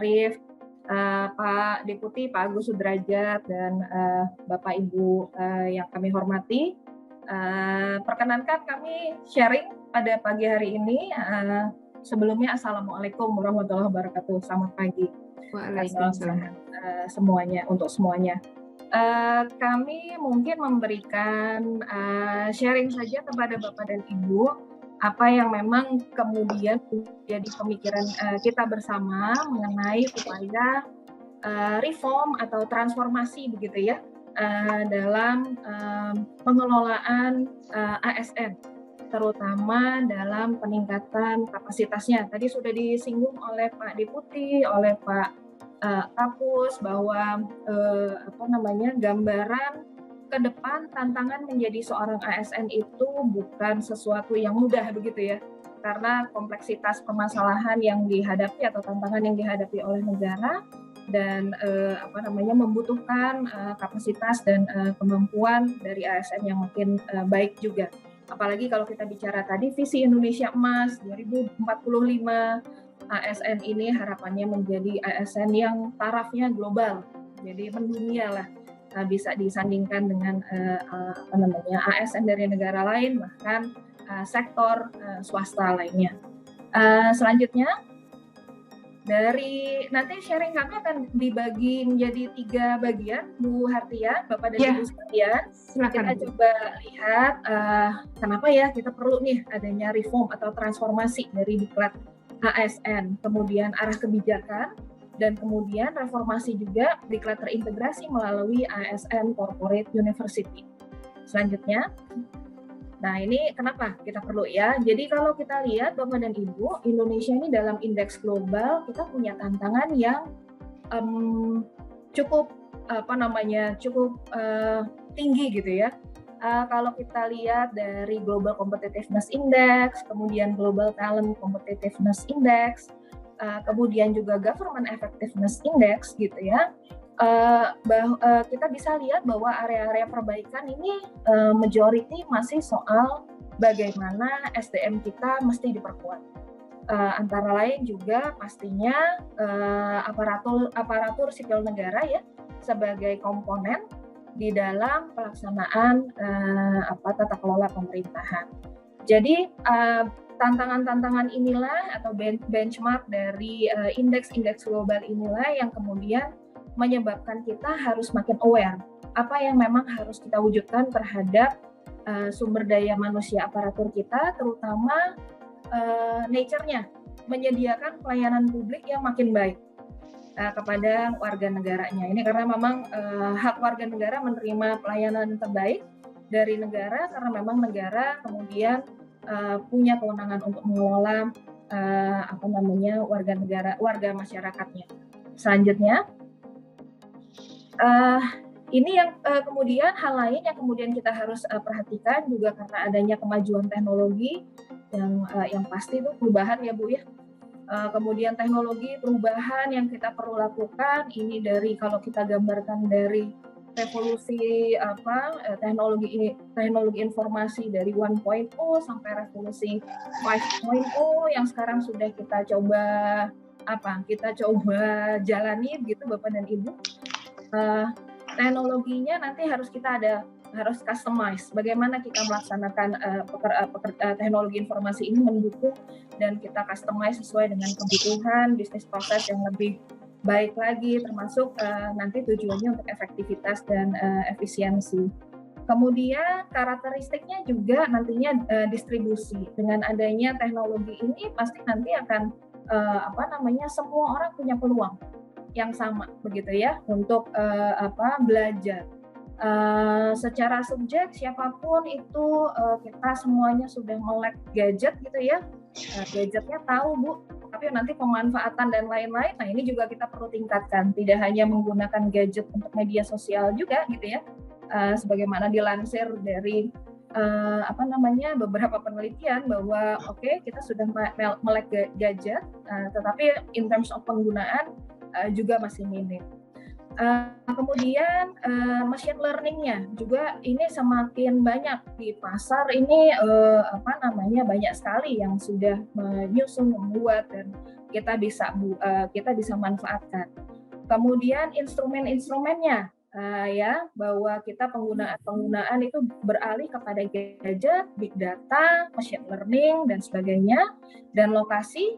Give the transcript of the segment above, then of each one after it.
Arif, Pak Deputi, Pak Agus Sudrajat, dan Bapak Ibu yang kami hormati. Perkenankan kami sharing pada pagi hari ini. Sebelumnya Assalamualaikum warahmatullahi wabarakatuh. Selamat pagi. Waalaikumsalam. Semuanya, untuk semuanya. Kami mungkin memberikan sharing saja kepada Bapak dan Ibu apa yang memang kemudian jadi pemikiran kita bersama mengenai upaya reform atau transformasi begitu ya dalam pengelolaan ASN, terutama dalam peningkatan kapasitasnya. Tadi sudah disinggung oleh Pak Deputi, oleh Pak Kapus bahwa gambaran ke depan tantangan menjadi seorang ASN itu bukan sesuatu yang mudah begitu ya, karena kompleksitas permasalahan yang dihadapi atau tantangan yang dihadapi oleh negara dan membutuhkan kapasitas dan kemampuan dari ASN yang makin baik juga. Apalagi kalau kita bicara tadi visi Indonesia Emas 2045, ASN ini harapannya menjadi ASN yang tarafnya global, jadi mendunia lah, bisa disandingkan dengan ASN dari negara lain, bahkan sektor swasta lainnya. Selanjutnya, dari nanti sharing kami akan dibagi menjadi 3 bagian, Bu Hartia, Bapak dan Ibu sekalian. Kita coba lihat kenapa ya kita perlu nih adanya reform atau transformasi dari diklat ASN, kemudian arah kebijakan, dan kemudian reformasi juga diklat terintegrasi melalui ASN Corporate University. Selanjutnya, nah ini kenapa kita perlu ya? Jadi kalau kita lihat Bapak dan Ibu, Indonesia ini dalam indeks global kita punya tantangan yang cukup tinggi gitu ya. Kalau kita lihat dari Global Competitiveness Index, kemudian Global Talent Competitiveness Index, kemudian juga Government Effectiveness Index gitu ya, kita bisa lihat bahwa area-area perbaikan ini majority masih soal bagaimana SDM kita mesti diperkuat. Antara lain juga pastinya aparatur sipil negara ya sebagai komponen di dalam pelaksanaan tata kelola pemerintahan. Jadi tantangan-tantangan inilah atau benchmark dari indeks-indeks global inilah yang kemudian menyebabkan kita harus makin aware apa yang memang harus kita wujudkan terhadap sumber daya manusia aparatur kita, terutama nature-nya, menyediakan pelayanan publik yang makin baik kepada warga negaranya. Ini karena memang hak warga negara menerima pelayanan terbaik dari negara, karena memang negara kemudian punya kewenangan untuk mengelola warga masyarakatnya. Selanjutnya, ini yang kemudian hal lain yang kemudian kita harus perhatikan juga karena adanya kemajuan teknologi yang pasti itu perubahan ya Bu ya. Kemudian teknologi perubahan yang kita perlu lakukan ini dari kalau kita gambarkan dari revolusi teknologi informasi dari 1.0 sampai revolusi 5.0 yang sekarang sudah kita coba jalani gitu Bapak dan Ibu. Teknologinya nanti harus customize bagaimana kita melaksanakan teknologi informasi ini mendukung dan kita customize sesuai dengan kebutuhan bisnis proses yang lebih baik lagi, termasuk nanti tujuannya untuk efektivitas dan efisiensi. Kemudian karakteristiknya juga nantinya distribusi. Dengan adanya teknologi ini pasti nanti akan semua orang punya peluang yang sama begitu ya untuk belajar. Secara subjek siapapun itu kita semuanya sudah melek gadget gitu ya, gadgetnya tahu Bu, tapi nanti pemanfaatan dan lain-lain, nah ini juga kita perlu tingkatkan, tidak hanya menggunakan gadget untuk media sosial juga gitu ya, sebagaimana dilansir dari beberapa penelitian bahwa kita sudah melek gadget, tetapi in terms of penggunaan juga masih minim. Kemudian machine learning-nya juga ini semakin banyak di pasar ini banyak sekali yang sudah menyusun, membuat dan kita bisa manfaatkan. Kemudian instrumen-instrumennya, ya, bahwa kita penggunaan itu beralih kepada gadget, big data, machine learning dan sebagainya, dan lokasi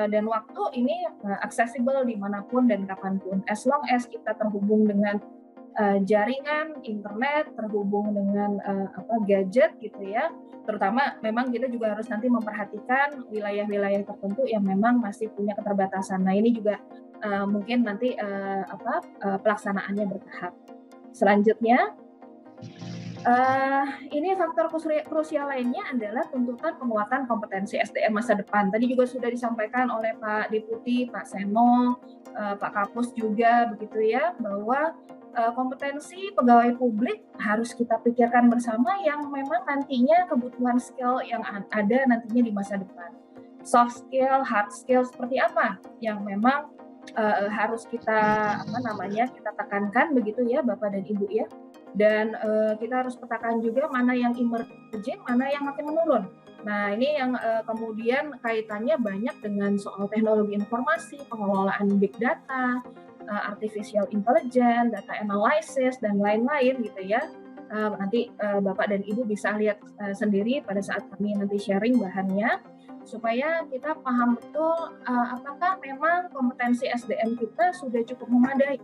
dan waktu ini accessible dimanapun dan kapanpun, as long as kita terhubung dengan jaringan internet, terhubung dengan gadget gitu ya. Terutama memang kita juga harus nanti memperhatikan wilayah-wilayah tertentu yang memang masih punya keterbatasan. Nah ini juga mungkin nanti pelaksanaannya bertahap. Selanjutnya, ini faktor krusial lainnya adalah tuntutan penguatan kompetensi SDM masa depan. Tadi juga sudah disampaikan oleh Pak Deputi, Pak Seno, Pak Kapus juga begitu ya, bahwa kompetensi pegawai publik harus kita pikirkan bersama yang memang nantinya kebutuhan skill yang ada nantinya di masa depan. Soft skill, hard skill seperti apa yang memang harus kita kita tekankan begitu ya Bapak dan Ibu ya. Dan kita harus petakan juga mana yang emerging, mana yang makin menurun. Nah ini yang kemudian kaitannya banyak dengan soal teknologi informasi, pengelolaan big data, artificial intelligence, data analysis, dan lain-lain gitu ya. Nanti Bapak dan Ibu bisa lihat sendiri pada saat kami nanti sharing bahannya, supaya kita paham betul apakah memang kompetensi SDM kita sudah cukup memadai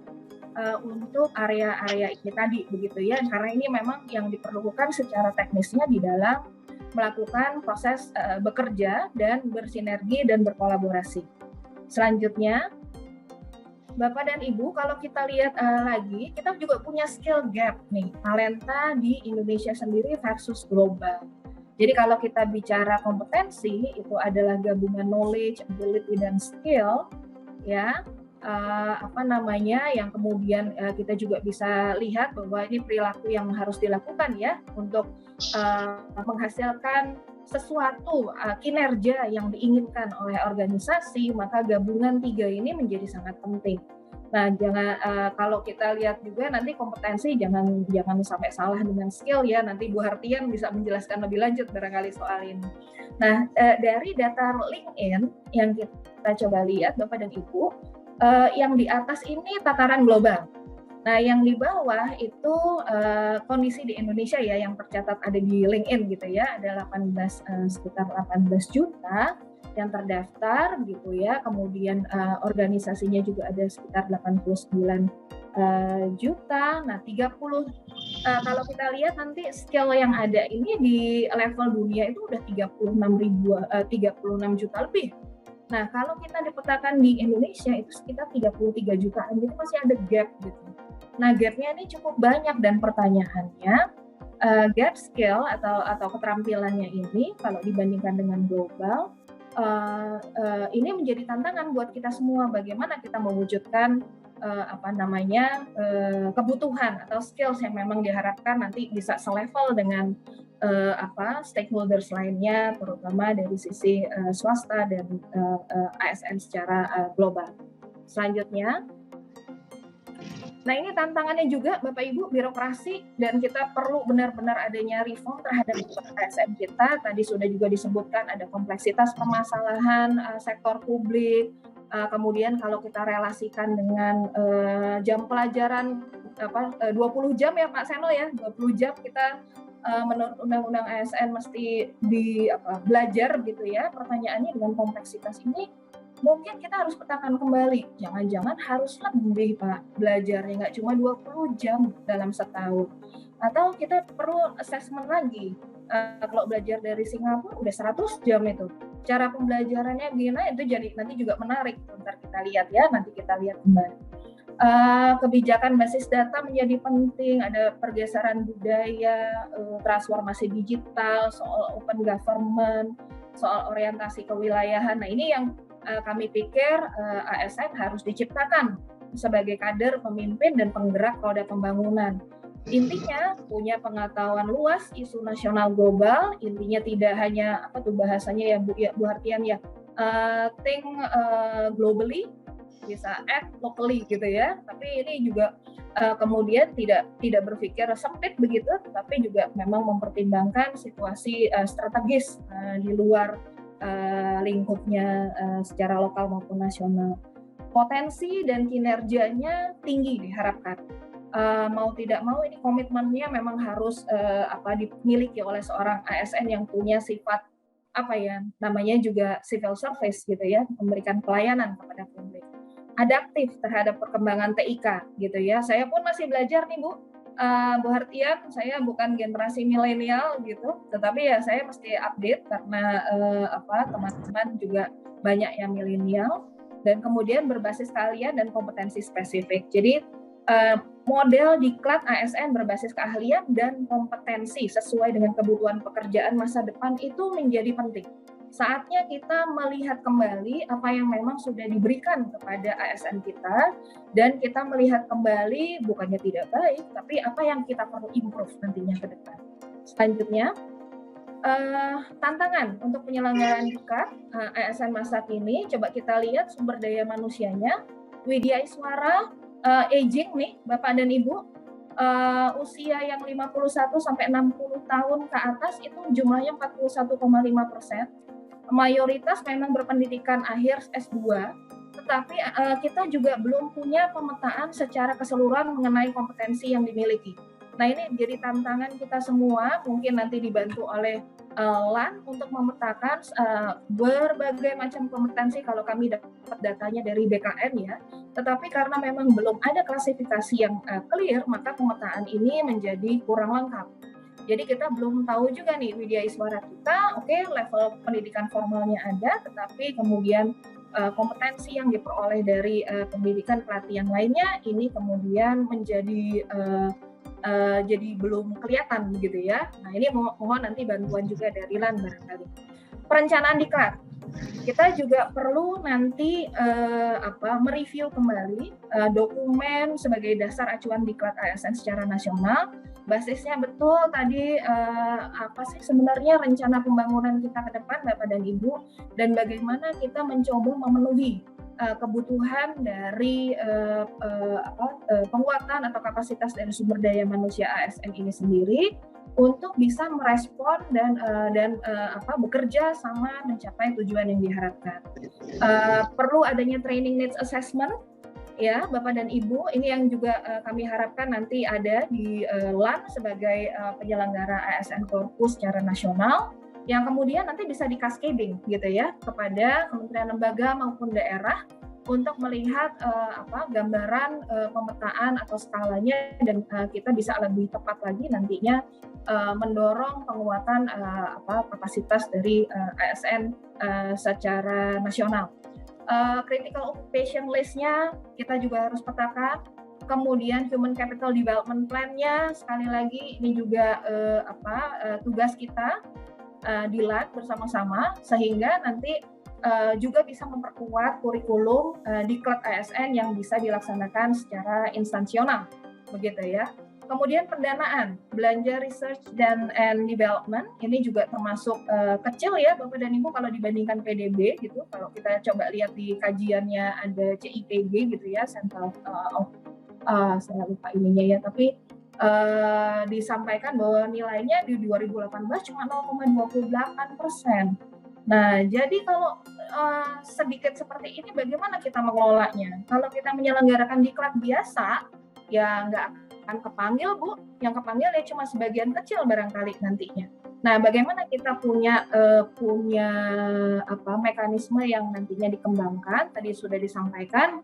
untuk area-area ini tadi begitu ya, karena ini memang yang diperlukan secara teknisnya di dalam melakukan proses bekerja dan bersinergi dan berkolaborasi. Selanjutnya, Bapak dan Ibu, kalau kita lihat lagi, kita juga punya skill gap nih, talenta di Indonesia sendiri versus global. Jadi kalau kita bicara kompetensi, itu adalah gabungan knowledge, ability, dan skill, ya, yang kemudian kita juga bisa lihat bahwa ini perilaku yang harus dilakukan ya, untuk menghasilkan sesuatu kinerja yang diinginkan oleh organisasi, maka gabungan tiga ini menjadi sangat penting. Nah, jangan kalau kita lihat juga nanti kompetensi jangan sampai salah dengan skill ya. Nanti Bu Hartian bisa menjelaskan lebih lanjut barangkali soal ini. Nah, dari data LinkedIn yang kita coba lihat Bapak dan Ibu, yang di atas ini tataran global. Nah, yang di bawah itu kondisi di Indonesia ya, yang tercatat ada di LinkedIn gitu ya, ada sekitar 18 juta yang terdaftar gitu ya, kemudian organisasinya juga ada sekitar 89 juta. Nah, 30 kalau kita lihat nanti skill yang ada ini di level dunia itu udah 36 juta lebih. Nah, kalau kita dipetakan di Indonesia itu sekitar 33 jutaan, jadi masih ada gap gitu. Nah, gapnya ini cukup banyak dan pertanyaannya, gap skill atau keterampilannya ini kalau dibandingkan dengan global, ini menjadi tantangan buat kita semua. Bagaimana kita mewujudkan kebutuhan atau skills yang memang diharapkan nanti bisa selevel dengan stakeholders lainnya, terutama dari sisi swasta dan ASN secara global. Selanjutnya, nah ini tantangannya juga Bapak Ibu, birokrasi, dan kita perlu benar-benar adanya reform terhadap ASN kita. Tadi sudah juga disebutkan ada kompleksitas permasalahan sektor publik, kemudian kalau kita relasikan dengan jam pelajaran 20 jam ya Pak Seno ya, 20 jam kita menurut Undang-Undang ASN mesti belajar gitu ya. Pertanyaannya dengan kompleksitas ini mungkin kita harus petakan kembali, jangan-jangan harus lebih Pak belajarnya, nggak cuma 20 jam dalam setahun. Atau kita perlu assessment lagi, kalau belajar dari Singapura udah 100 jam itu. Cara pembelajarannya gimana itu jadi nanti juga menarik, ntar kita lihat ya, nanti kita lihat kembali. Kebijakan basis data menjadi penting, ada pergeseran budaya, transformasi digital, soal open government, soal orientasi kewilayahan. Nah ini yang kami pikir ASN harus diciptakan sebagai kader, pemimpin, dan penggerak roda pembangunan. Intinya punya pengetahuan luas isu nasional global, intinya tidak hanya bahasanya ya Bu Hartian ya, think globally, bisa act locally gitu ya, tapi ini juga kemudian tidak berpikir sempit begitu, tapi juga memang mempertimbangkan situasi strategis di luar lingkupnya secara lokal maupun nasional. Potensi dan kinerjanya tinggi diharapkan. Mau tidak mau ini komitmennya memang harus dimiliki oleh seorang ASN yang punya sifat namanya juga civil service gitu ya, memberikan pelayanan kepada publik. Adaptif terhadap perkembangan TIK gitu ya. Saya pun masih belajar nih Bu Hartian, saya bukan generasi milenial gitu, tetapi ya saya mesti update karena teman-teman juga banyak yang milenial dan kemudian berbasis keahlian dan kompetensi spesifik. Jadi model diklat ASN berbasis keahlian dan kompetensi sesuai dengan kebutuhan pekerjaan masa depan itu menjadi penting. Saatnya kita melihat kembali apa yang memang sudah diberikan kepada ASN kita dan kita melihat kembali bukannya tidak baik, tapi apa yang kita perlu improve nantinya ke depan. Selanjutnya, tantangan untuk penyelenggaraan diklat ASN masa kini, coba kita lihat sumber daya manusianya. Widya Iswara aging nih Bapak dan Ibu, usia yang 51 sampai 60 tahun ke atas itu jumlahnya 41,5%. Mayoritas memang berpendidikan akhir S2, tetapi kita juga belum punya pemetaan secara keseluruhan mengenai kompetensi yang dimiliki. Nah, ini menjadi tantangan kita semua, mungkin nanti dibantu oleh LAN untuk memetakan berbagai macam kompetensi kalau kami dapat datanya dari BKN ya. Tetapi karena memang belum ada klasifikasi yang clear, maka pemetaan ini menjadi kurang lengkap. Jadi kita belum tahu juga nih Widya Iswara kita, level pendidikan formalnya ada, tetapi kemudian kompetensi yang diperoleh dari pendidikan pelatihan lainnya ini kemudian menjadi jadi belum kelihatan begitu ya. Nah, ini mohon nanti bantuan juga dari LAN barangkali. Perencanaan diklat. Kita juga perlu nanti mereview kembali dokumen sebagai dasar acuan diklat ASN secara nasional. Basisnya betul tadi apa sih sebenarnya rencana pembangunan kita ke depan Bapak dan Ibu, dan bagaimana kita mencoba memenuhi kebutuhan dari penguatan atau kapasitas dari sumber daya manusia ASN ini sendiri untuk bisa merespon dan bekerja sama mencapai tujuan yang diharapkan. Perlu adanya training needs assessment ya Bapak dan Ibu, ini yang juga kami harapkan nanti ada di LAN sebagai penyelenggara ASN Corpus secara nasional, yang kemudian nanti bisa di cascading gitu ya kepada kementerian lembaga maupun daerah untuk melihat gambaran pemetaan atau skalanya, dan kita bisa lebih tepat lagi nantinya mendorong penguatan kapasitas dari ASN secara nasional. Critical occupation list-nya kita juga harus petakan. Kemudian Human Capital Development Plan-nya sekali lagi ini juga tugas kita di LAN bersama-sama, sehingga nanti juga bisa memperkuat kurikulum diklat ASN yang bisa dilaksanakan secara instansional, begitu ya. Kemudian pendanaan, belanja research dan development, ini juga termasuk kecil ya Bapak dan Ibu kalau dibandingkan PDB gitu. Kalau kita coba lihat di kajiannya ada CIPG gitu ya, Central saya lupa ininya ya, tapi disampaikan bahwa nilainya di 2018 cuma 0,28%. Nah, jadi kalau sedikit seperti ini bagaimana kita mengelolanya? Kalau kita menyelenggarakan diklat biasa, ya nggak akan kepanggil Bu, yang kepanggil ya cuma sebagian kecil barangkali nantinya. Nah, bagaimana kita punya mekanisme yang nantinya dikembangkan? Tadi sudah disampaikan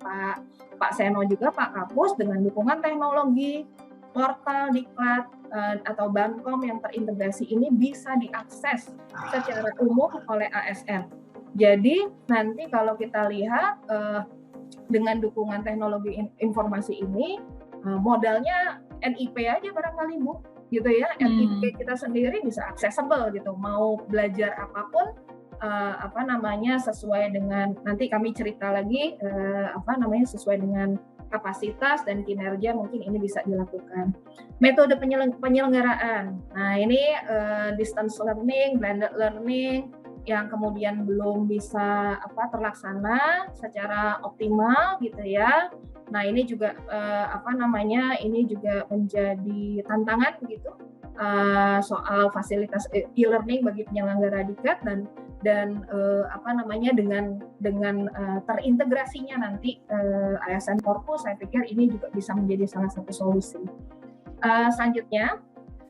Pak Seno juga Pak Kapus, dengan dukungan teknologi portal diklat atau Bankom yang terintegrasi ini bisa diakses secara umum oleh ASN. Jadi nanti kalau kita lihat dengan dukungan teknologi informasi ini, modalnya NIP aja barangkali Bu, gitu ya. NIP kita sendiri bisa accessible gitu, mau belajar apapun sesuai dengan, nanti kami cerita lagi sesuai dengan kapasitas dan kinerja mungkin ini bisa dilakukan. Metode penyelenggaraan, nah ini distance learning, blended learning yang kemudian belum bisa terlaksana secara optimal gitu ya. Nah ini juga ini juga menjadi tantangan begitu soal fasilitas e-learning bagi penyelenggara diklat, dan dan dengan terintegrasinya nanti ASN Corpus, saya pikir ini juga bisa menjadi salah satu solusi. Selanjutnya,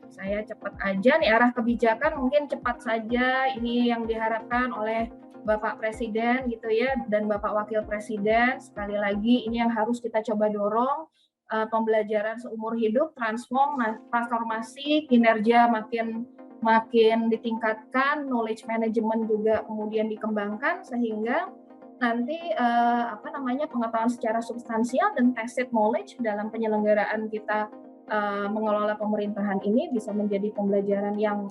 saya cepat aja nih, arah kebijakan mungkin cepat saja, ini yang diharapkan oleh Bapak Presiden gitu ya, dan Bapak Wakil Presiden. Sekali lagi ini yang harus kita coba dorong, pembelajaran seumur hidup, transformasi kinerja makin ditingkatkan, knowledge management juga kemudian dikembangkan, sehingga nanti pengetahuan secara substansial dan tacit knowledge dalam penyelenggaraan kita mengelola pemerintahan ini bisa menjadi pembelajaran yang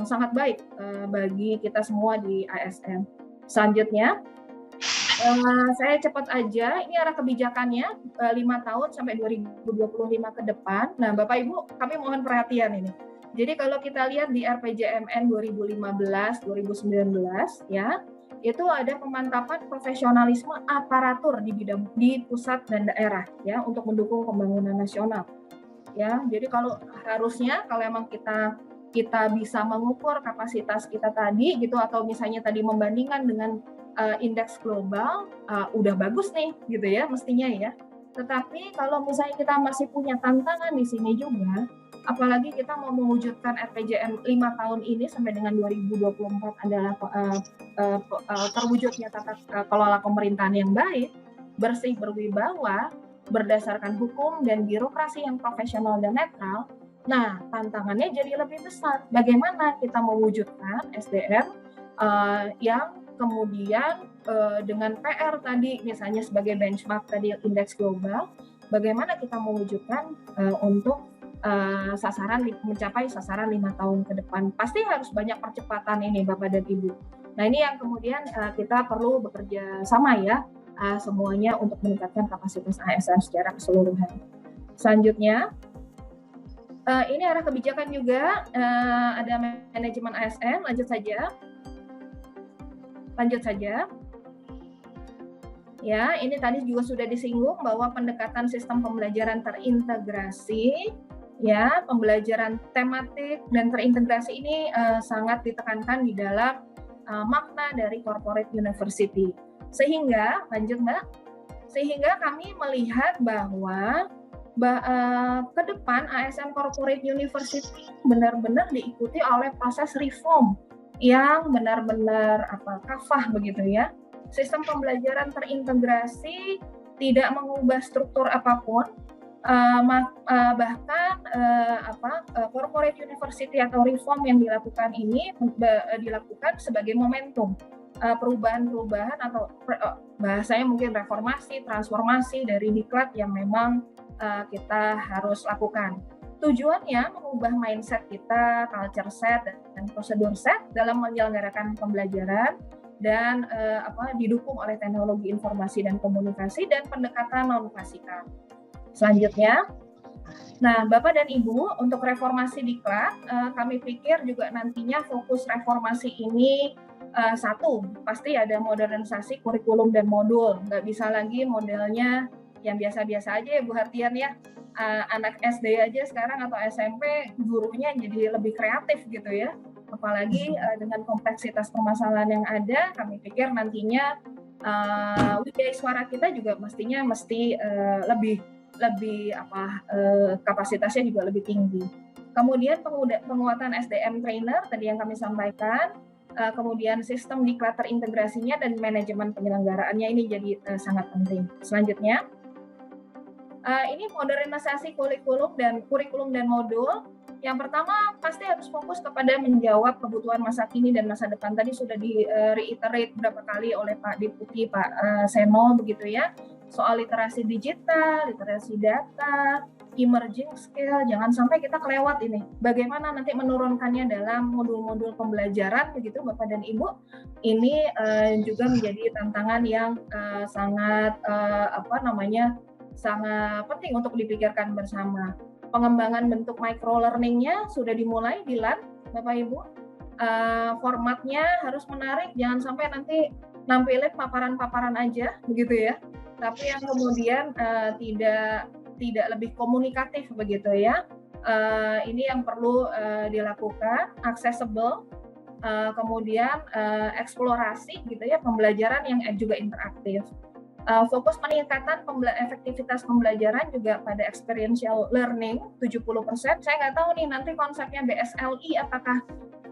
sangat baik bagi kita semua di ASN. Selanjutnya, saya cepat aja, ini arah kebijakannya 5 tahun sampai 2025 ke depan. Nah, Bapak Ibu, kami mohon perhatian ini. Jadi kalau kita lihat di RPJMN 2015-2019 ya, itu ada pemantapan profesionalisme aparatur di pusat dan daerah ya untuk mendukung pembangunan nasional. Ya, jadi kalau emang kita bisa mengukur kapasitas kita tadi gitu, atau misalnya tadi membandingkan dengan indeks global, udah bagus nih gitu ya mestinya ya. Tetapi kalau misalnya kita masih punya tantangan di sini juga, apalagi kita mau mewujudkan RPJM 5 tahun ini sampai dengan 2024 adalah terwujudnya tata kelola pemerintahan yang baik, bersih, berwibawa, berdasarkan hukum dan birokrasi yang profesional dan netral. Nah, tantangannya jadi lebih besar. Bagaimana kita mewujudkan SDM yang kemudian dengan PR tadi, misalnya sebagai benchmark tadi indeks global, bagaimana kita mewujudkan untuk mencapai sasaran 5 tahun ke depan. Pasti harus banyak percepatan ini Bapak dan Ibu. Nah, ini yang kemudian kita perlu bekerja sama ya, semuanya untuk meningkatkan kapasitas ASN secara keseluruhan. Selanjutnya, ini arah kebijakan juga, ada manajemen ASN, lanjut saja. Ya, ini tadi juga sudah disinggung bahwa pendekatan sistem pembelajaran terintegrasi, ya, pembelajaran tematik dan terintegrasi ini sangat ditekankan di dalam makna dari corporate university. Sehingga kami melihat bahwa ke depan ASN Corporate University benar-benar diikuti oleh proses reform yang benar-benar kafah begitu ya. Sistem pembelajaran terintegrasi tidak mengubah struktur apapun, bahkan corporate university atau reform yang dilakukan ini dilakukan sebagai momentum perubahan-perubahan atau bahasanya mungkin reformasi, transformasi dari diklat yang memang kita harus lakukan. Tujuannya mengubah mindset kita, culture set, dan prosedur set dalam menyelenggarakan pembelajaran dan didukung oleh teknologi informasi dan komunikasi dan pendekatan non-klasikal. Selanjutnya, nah Bapak dan Ibu, untuk reformasi diklat, kami pikir juga nantinya fokus reformasi ini satu, pasti ada modernisasi kurikulum dan modul. Nggak bisa lagi modelnya yang biasa-biasa aja ya Bu Hartian ya. Anak SD aja sekarang atau SMP gurunya jadi lebih kreatif gitu ya. Apalagi dengan kompleksitas permasalahan yang ada, kami pikir nantinya wijaya suara kita juga mesti lebih kapasitasnya juga lebih tinggi. Kemudian penguatan SDM trainer tadi yang kami sampaikan, kemudian sistem diklat terintegrasinya dan manajemen penyelenggaraannya ini jadi sangat penting. Selanjutnya, ini modernisasi kurikulum dan modul. Yang pertama pasti harus fokus kepada menjawab kebutuhan masa kini dan masa depan. Tadi sudah di-reiterate beberapa kali oleh Pak Deputi, Pak Seno begitu ya, soal literasi digital, literasi data, emerging skill. Jangan sampai kita kelewat ini. Bagaimana nanti menurunkannya dalam modul-modul pembelajaran begitu Bapak dan Ibu. Ini juga menjadi tantangan yang sangat sangat penting untuk dipikirkan bersama. Pengembangan bentuk micro learning-nya sudah dimulai di LAN, Bapak Ibu. Formatnya harus menarik, jangan sampai nanti nampilin paparan-paparan aja, begitu ya. Tapi yang kemudian tidak lebih komunikatif, begitu ya. Ini yang perlu dilakukan, accessible, kemudian eksplorasi gitu ya, pembelajaran yang juga interaktif. Fokus peningkatan efektivitas pembelajaran juga pada experiential learning 70%. Saya nggak tahu nih nanti konsepnya BSLI apakah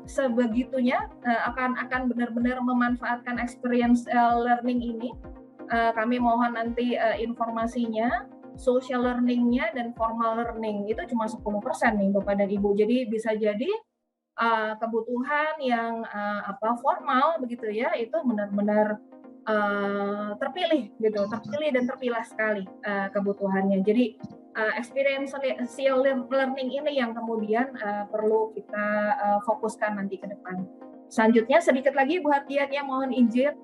sebegitunya akan benar-benar memanfaatkan experiential learning ini. Kami mohon nanti informasinya. Social learning-nya dan formal learning itu cuma 10% nih Bapak dan Ibu. Jadi bisa jadi kebutuhan yang formal begitu ya, itu benar-benar terpilih gitu, terpilih dan terpilah sekali kebutuhannya. Jadi experiential learning ini yang kemudian perlu kita fokuskan nanti ke depan. Selanjutnya sedikit lagi Bu Hatiat ya, mohon izin.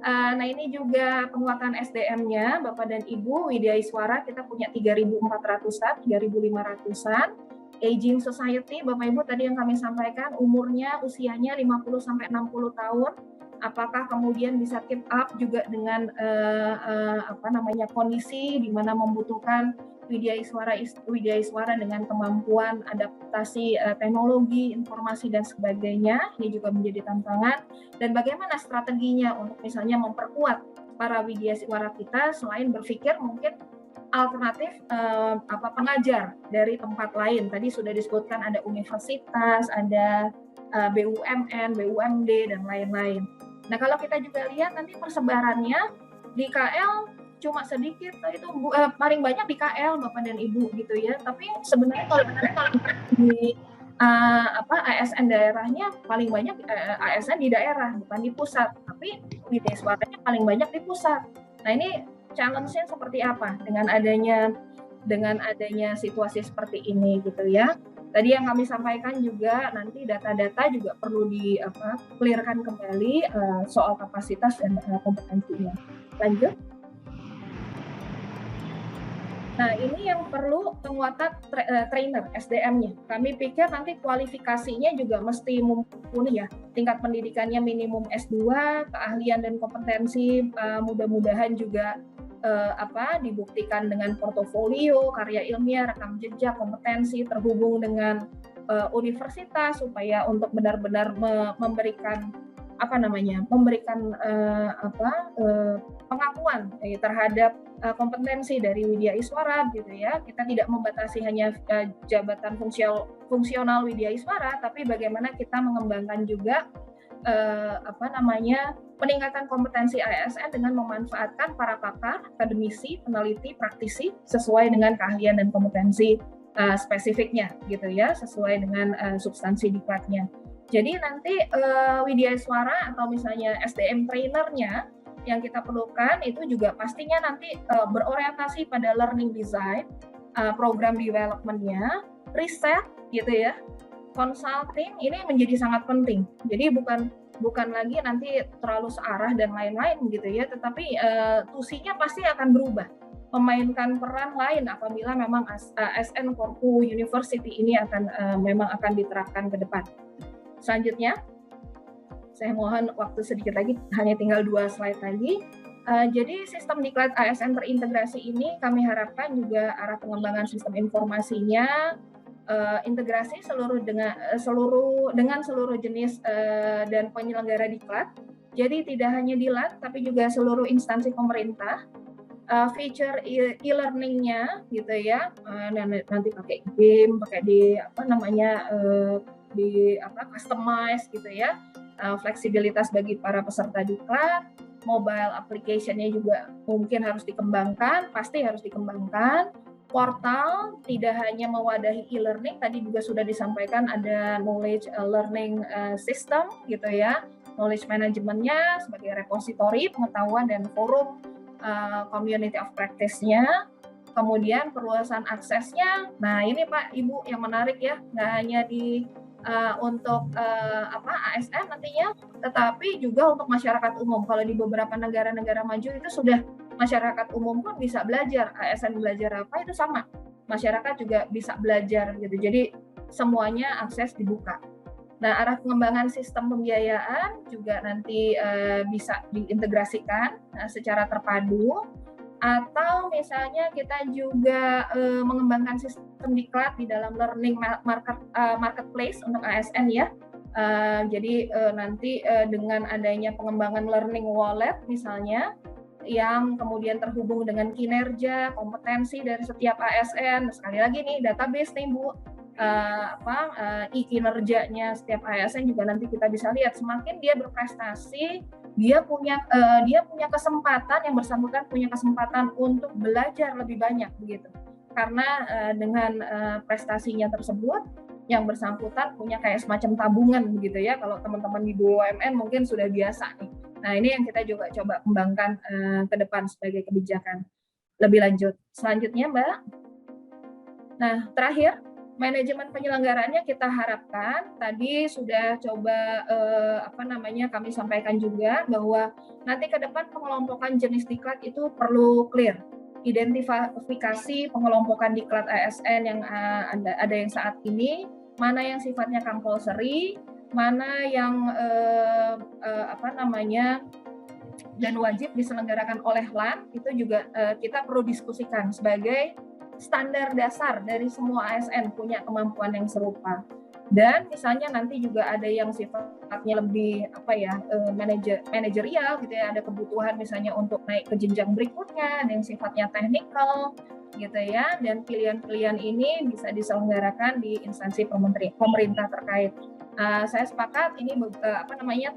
Nah ini juga penguatan SDM-nya Bapak dan Ibu, Widya Iswara kita punya 3.400-an, 3.500-an. Aging society Bapak Ibu tadi yang kami sampaikan umurnya usianya 50-60 tahun. Apakah kemudian bisa keep up juga dengan kondisi di mana membutuhkan Widya Iswara dengan kemampuan adaptasi teknologi, informasi dan sebagainya. Ini juga menjadi tantangan. Dan bagaimana strateginya untuk misalnya memperkuat para Widya Iswara kita selain berpikir mungkin alternatif pengajar dari tempat lain. Tadi sudah disebutkan ada universitas, ada BUMN, BUMD dan lain-lain. Nah kalau kita juga lihat nanti persebarannya di KL cuma sedikit, itu paling banyak di KL Bapak dan Ibu gitu ya. Tapi sebenarnya kalau di ASN daerahnya paling banyak ASN di daerah bukan di pusat. Tapi di Iswaranya paling banyak di pusat. Nah ini challenge-nya seperti apa dengan adanya situasi seperti ini gitu ya. Tadi yang kami sampaikan juga nanti data-data juga perlu clear-kan kembali soal kapasitas dan kompetensinya. Lanjut. Nah ini yang perlu penguatan trainer SDM-nya. Kami pikir nanti kualifikasinya juga mesti mumpuni ya. Tingkat pendidikannya minimum S2, keahlian dan kompetensi mudah-mudahan juga dibuktikan dengan portofolio, karya ilmiah, rekam jejak, kompetensi terhubung dengan universitas supaya untuk benar-benar memberikan pengakuan terhadap kompetensi dari Widya Iswara gitu ya. Kita tidak membatasi hanya jabatan fungsional Widya Iswara, tapi bagaimana kita mengembangkan juga peningkatan kompetensi ASN dengan memanfaatkan para pakar, akademisi, peneliti, praktisi sesuai dengan keahlian dan kompetensi spesifiknya gitu ya, sesuai dengan substansi diklatnya. Jadi nanti Widya Iswara atau misalnya SDM trainernya yang kita perlukan itu juga pastinya nanti berorientasi pada learning design, program development-nya, riset gitu ya, consulting ini menjadi sangat penting. Jadi bukan lagi nanti terlalu searah dan lain-lain gitu ya, tetapi tusinya pasti akan berubah, memainkan peran lain apabila memang ASN Korpu University ini memang akan diterapkan ke depan. Selanjutnya, saya mohon waktu sedikit lagi, hanya tinggal 2 slide lagi. Jadi sistem diklat ASN terintegrasi ini kami harapkan juga arah pengembangan sistem informasinya, integrasi dengan seluruh jenis dan penyelenggara diklat. Jadi tidak hanya diklat, tapi juga seluruh instansi pemerintah. Feature e-learning-nya gitu ya, nanti pakai game, pakai customize gitu ya, fleksibilitas bagi para peserta diklat, mobile application-nya juga mungkin harus dikembangkan, pasti harus dikembangkan. Portal tidak hanya mewadahi e-learning, tadi juga sudah disampaikan ada knowledge learning system gitu ya, knowledge management-nya sebagai repository pengetahuan dan forum community of practice-nya. Kemudian perluasan aksesnya. Nah ini Pak Ibu yang menarik ya, nggak hanya untuk ASN nantinya, tetapi juga untuk masyarakat umum. Kalau di beberapa negara-negara maju itu sudah masyarakat umum pun bisa belajar, ASN belajar apa itu sama, masyarakat juga bisa belajar gitu. Jadi semuanya akses dibuka. Nah arah pengembangan sistem pembiayaan juga nanti bisa diintegrasikan secara terpadu. Atau misalnya kita juga mengembangkan sistem diklat di dalam learning marketplace untuk ASN ya. Jadi nanti dengan adanya pengembangan learning wallet misalnya, yang kemudian terhubung dengan kinerja, kompetensi dari setiap ASN. Sekali lagi nih, database nih Bu, kinerjanya setiap ASN juga nanti kita bisa lihat. Semakin dia berprestasi, dia punya kesempatan, yang bersangkutan punya kesempatan untuk belajar lebih banyak begitu. Karena dengan prestasinya tersebut, yang bersangkutan punya kayak semacam tabungan begitu ya. Kalau teman-teman di BUMN mungkin sudah biasa nih. Nah, ini yang kita juga coba kembangkan ke depan sebagai kebijakan lebih lanjut. Selanjutnya, Mbak. Nah, terakhir, manajemen penyelenggaraannya kita harapkan tadi sudah coba kami sampaikan juga bahwa nanti ke depan pengelompokan jenis diklat itu perlu clear. Identifikasi pengelompokan diklat ASN yang ada yang saat ini, mana yang sifatnya compulsory, mana yang dan wajib diselenggarakan oleh LAN, itu juga kita perlu diskusikan sebagai standar dasar dari semua ASN punya kemampuan yang serupa. Dan misalnya nanti juga ada yang sifatnya lebih manajerial gitu ya, ada kebutuhan misalnya untuk naik ke jenjang berikutnya, ada yang sifatnya technical gitu ya, dan pilihan-pilihan ini bisa diselenggarakan di instansi pemerintah terkait. Saya sepakat ini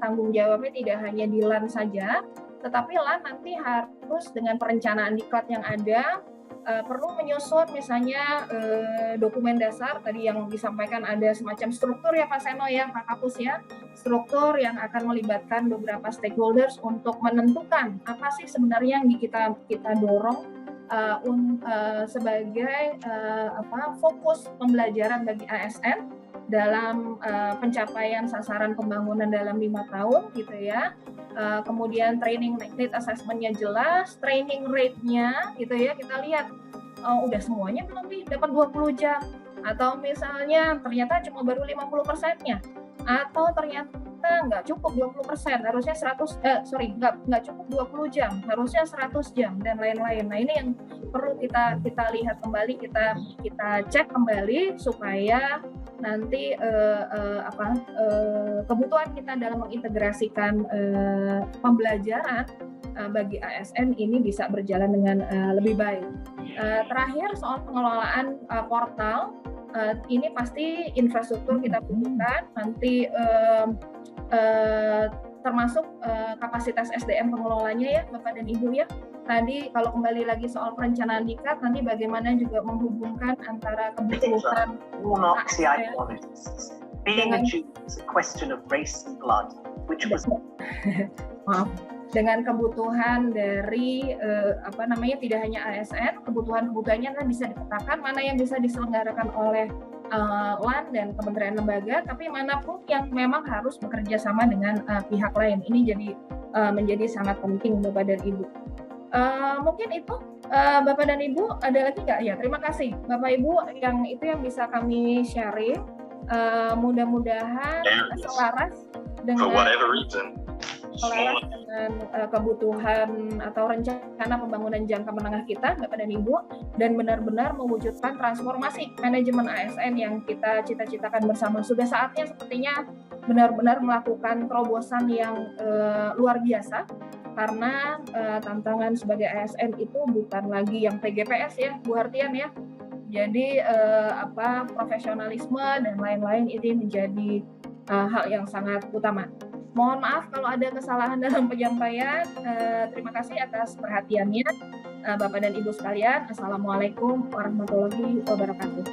tanggung jawabnya tidak hanya di LAN saja, tetapi LAN nanti harus dengan perencanaan diklat yang ada perlu menyusun misalnya dokumen dasar tadi yang disampaikan, ada semacam struktur ya Pak Seno ya, Pak Kapus ya, struktur yang akan melibatkan beberapa stakeholders untuk menentukan apa sih sebenarnya yang kita dorong sebagai fokus pembelajaran bagi ASN dalam pencapaian sasaran pembangunan dalam 5 tahun gitu ya. Kemudian training need assessment-nya jelas, training rate-nya gitu ya, kita lihat udah semuanya belum nih dapat 20 jam, atau misalnya ternyata cuma baru 50%-nya, atau ternyata nggak cukup 20%, harusnya nggak cukup 20 jam, harusnya 100 jam, dan lain-lain. Nah, ini yang perlu kita lihat kembali, kita cek kembali supaya nanti kebutuhan kita dalam mengintegrasikan pembelajaran bagi ASN ini bisa berjalan dengan lebih baik. Terakhir soal pengelolaan portal, ini pasti infrastruktur kita butuhkan, nanti termasuk kapasitas SDM pengelolanya ya Bapak dan Ibu ya. Tadi kalau kembali lagi soal perencanaan diklat, nanti bagaimana juga menghubungkan antara kebutuhan dengan kebutuhan dari tidak hanya ASN, kebutuhannya kan bisa dipetakan mana yang bisa diselenggarakan oleh LAN dan kementerian lembaga, tapi manapun yang memang harus bekerja sama dengan pihak lain. Ini menjadi sangat penting Bapak dan Ibu. Mungkin itu Bapak dan Ibu, ada lagi nggak? Ya, terima kasih Bapak Ibu yang bisa kami sharing. Mudah-mudahan selaras dengan kebutuhan atau rencana pembangunan jangka menengah kita Bapak dan Ibu, dan benar-benar mewujudkan transformasi manajemen ASN yang kita cita-citakan bersama. Sudah saatnya sepertinya benar-benar melakukan terobosan yang luar biasa, karena tantangan sebagai ASN itu bukan lagi yang PGPS ya Bu Hartian ya. Jadi profesionalisme dan lain-lain ini menjadi hal yang sangat utama. Mohon maaf kalau ada kesalahan dalam penyampaian. Terima kasih atas perhatiannya Bapak dan Ibu sekalian. Assalamualaikum warahmatullahi wabarakatuh.